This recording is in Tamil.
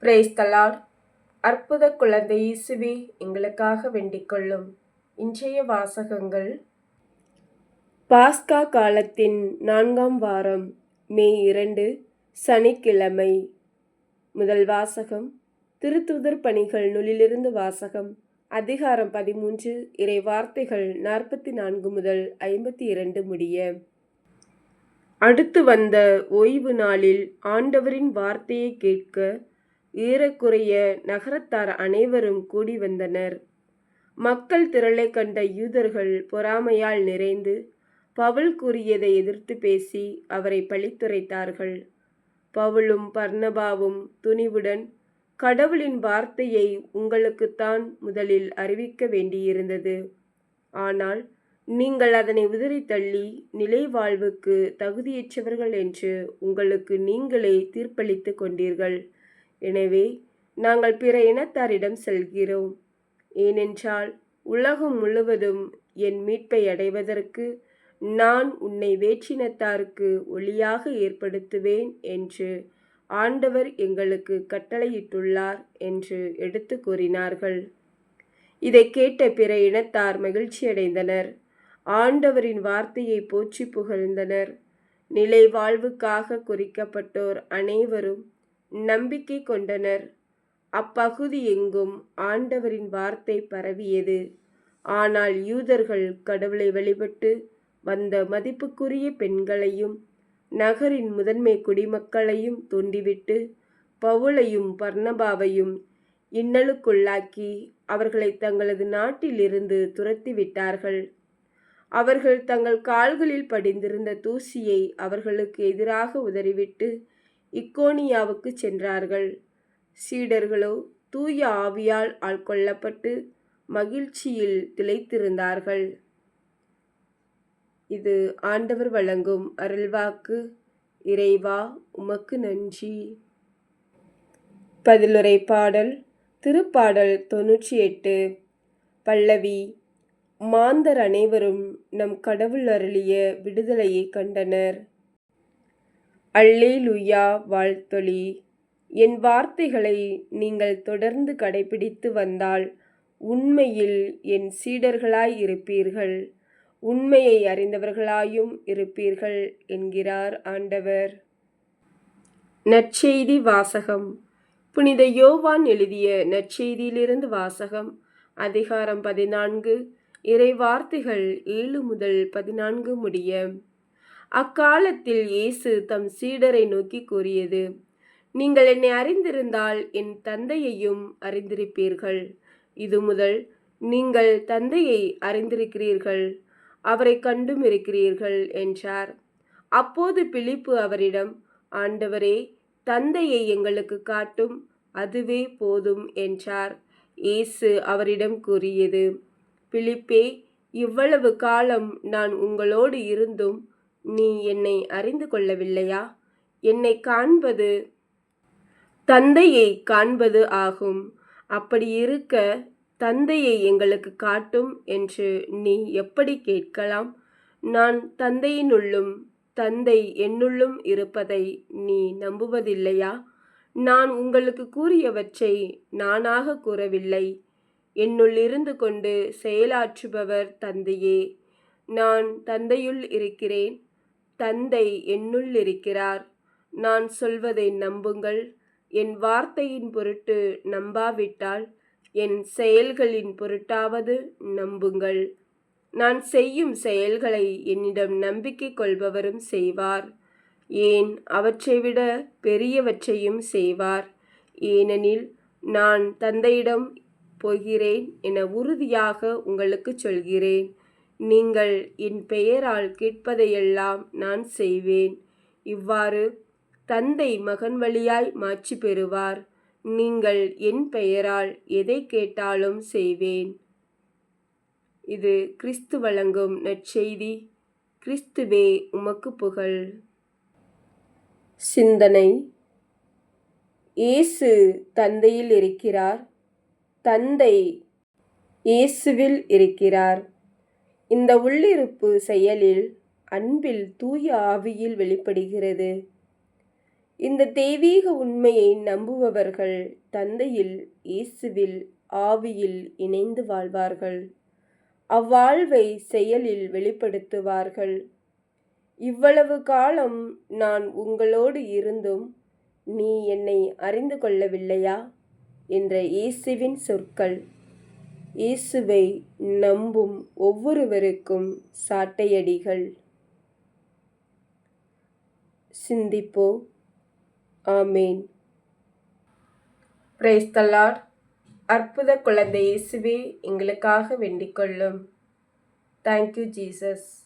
Price the Lord. அற்புத குழந்தை இயேசுவே, எங்களுக்காக வேண்டிக் கொள்ளும். இன்றைய வாசகங்கள் பாஸ்கா காலத்தின் 4ஆம் வாரம், மே 2, சனிக்கிழமை. முதல் வாசகம் திருத்தூதர் பணிகள் நூலிலிருந்து வாசகம். அதிகாரம் 13, இறை வார்த்தைகள் 44 முதல் 52 முடிய. அடுத்து வந்த ஓய்வு நாளில் ஆண்டவரின் வார்த்தையை கேட்க ஏறக்குறைய நகரத்தார் அனைவரும் கூடி வந்தனர். மக்கள் திரளை கண்ட யூதர்கள் பொறாமையால் நிறைந்து பவுல் கூறியதை எதிர்த்து பேசி அவரை பழித்துரைத்தார்கள். பவுலும் பர்னபாவும் துணிவுடன், கடவுளின் வார்த்தையை உங்களுக்குத்தான் முதலில் அறிவிக்க வேண்டியிருந்தது. ஆனால் நீங்கள் அதனை உதறி தள்ளி நிலை வாழ்வுக்கு தகுதியற்றவர்கள் என்று உங்களுக்கு நீங்களே தீர்ப்பளித்து கொண்டீர்கள். எனவே நாங்கள் பிற இனத்தாரிடம் செல்கிறோம். ஏனென்றால் உலகம் முழுவதும் என் மீட்பை அடைவதற்கு நான் உன்னை வேற்றினத்தாருக்கு ஒளியாக ஏற்படுத்துவேன் என்று ஆண்டவர் எங்களுக்கு கட்டளையிட்டுள்ளார் என்று எடுத்து கூறினார்கள். இதை கேட்ட பிற இனத்தார் மகிழ்ச்சியடைந்தனர். ஆண்டவரின் வார்த்தையை போற்றி புகழ்ந்தனர். நிலை வாழ்வுக்காக குறிக்கப்பட்டோர் அனைவரும் நம்பிக்கை கொண்டனர். அப்பகுதி எங்கும் ஆண்டவரின் வார்த்தை பரவியது. ஆனால் யூதர்கள் கடவுளை வழிபட்டு வந்த மதிப்புக்குரிய பெண்களையும் நகரின் முதன்மை குடிமக்களையும் தூண்டிவிட்டு பவுலையும் பர்னபாவையும் இன்னலுக்குள்ளாக்கி அவர்களை தங்களது நாட்டிலிருந்து துரத்திவிட்டார்கள். அவர்கள் தங்கள் கால்களில் படிந்திருந்த தூசியை அவர்களுக்கு எதிராக உதறிவிட்டு இக்கோனியாவுக்கு சென்றார்கள். சீடர்களோ தூய ஆவியால் ஆட்கொள்ளப்பட்டு மகிழ்ச்சியில் திளைத்திருந்தார்கள். இது ஆண்டவர் வழங்கும் அருள்வாக்கு. இறைவா, உமக்கு நன்றி. பதிலுரை பாடல். திருப்பாடல் 98. பல்லவி. மாந்தர் அனைவரும் நம் கடவுள் அருளிய விடுதலையை கண்டனர். அல்லேலூயா. வாழ்த்தொலி. என் வார்த்தைகளை நீங்கள் தொடர்ந்து கடைபிடித்து வந்தால் உண்மையில் என் சீடர்களாய் இருப்பீர்கள், உண்மையை அறிந்தவர்களாயும் இருப்பீர்கள் என்கிறார் ஆண்டவர். நற்செய்தி வாசகம். புனித யோவான் எழுதிய நற்செய்தியிலிருந்து வாசகம். அதிகாரம் 14, இறை வார்த்தைகள் 7 முதல் 14 முடிய. அக்காலத்தில் இயேசு தம் சீடரை நோக்கி கூறியது: நீங்கள் என்னை அறிந்திருந்தால் என் தந்தையையும் அறிந்திருப்பீர்கள். இது முதல் நீங்கள் தந்தையை அறிந்திருக்கிறீர்கள், அவரை கண்டும் இருக்கிறீர்கள் என்றார். அப்போது பிலிப்பு அவரிடம், ஆண்டவரே, தந்தையை எங்களுக்கு காட்டும், அதுவே போதும் என்றார். இயேசு அவரிடம் கூறியது: பிலிப்பே, இவ்வளவு காலம் நான் உங்களோடு இருந்தும் நீ என்னை அறிந்து கொள்ளவில்லையா? என்னை காண்பது தந்தையை காண்பது ஆகும். அப்படி இருக்க தந்தையை எங்களுக்கு காட்டும் என்று நீ எப்படி கேட்கலாம்? நான் தந்தையினுள்ளும் தந்தை என்னுள்ளும் இருப்பதை நீ நம்புவதில்லையா? நான் உங்களுக்கு கூறியவற்றை நானாக கூறவில்லை. என்னுள் இருந்து கொண்டு செயலாற்றுபவர் தந்தையே. நான் தந்தையுள் இருக்கிறேன், தந்தை என்னுள் இருக்கிறார். நான் சொல்வதை நம்புங்கள். என் வார்த்தையின் பொருட்டு நம்பாவிட்டால் என் செயல்களின் பொருட்டாவது நம்புங்கள். நான் செய்யும் செயல்களை என்னிடம் நம்பிக்கை கொள்பவரும் செய்வார். ஏன், அவற்றை விட பெரியவற்றையும் செய்வார். ஏனெனில் நான் தந்தையிடம் போகிறேன் என உறுதியாக உங்களுக்கு சொல்கிறேன். நீங்கள் என் பெயரால் கேட்பதையெல்லாம் நான் செய்வேன். இவ்வாறு தந்தை மகன் வழியாய் மாட்சி பெறுவார். நீங்கள் என் பெயரால் எதை கேட்டாலும் செய்வேன். இது கிறிஸ்து வழங்கும் நற்செய்தி. கிறிஸ்துவே, உமக்கு புகழ். சிந்தனை. இயேசு தந்தையில் இருக்கிறார், தந்தை இயேசுவில் இருக்கிறார். இந்த உள்ளிருப்பு செயலில் அன்பில் தூய ஆவியில் வெளிப்படுகிறது. இந்த தெய்வீக உண்மையை நம்புபவர்கள் தந்தையில், இயேசுவில், ஆவியில் இணைந்து வாழ்வார்கள். அவ்வாழ்வை செயலில் வெளிப்படுத்துவார்கள். இவ்வளவு காலம் நான் உங்களோடு இருந்தும் நீ என்னை அறிந்து கொள்ளவில்லையா என்ற இயேசுவின் சொற்கள் இயேசுவை நம்பும் ஒவ்வொருவருக்கும் சாட்டையடிகள். சிந்திப்போம். ஆமேன். Praise the Lord. அற்புத குழந்தை இயேசுவே, எங்களுக்காக வேண்டிக் கொள்ளும். Thank you Jesus.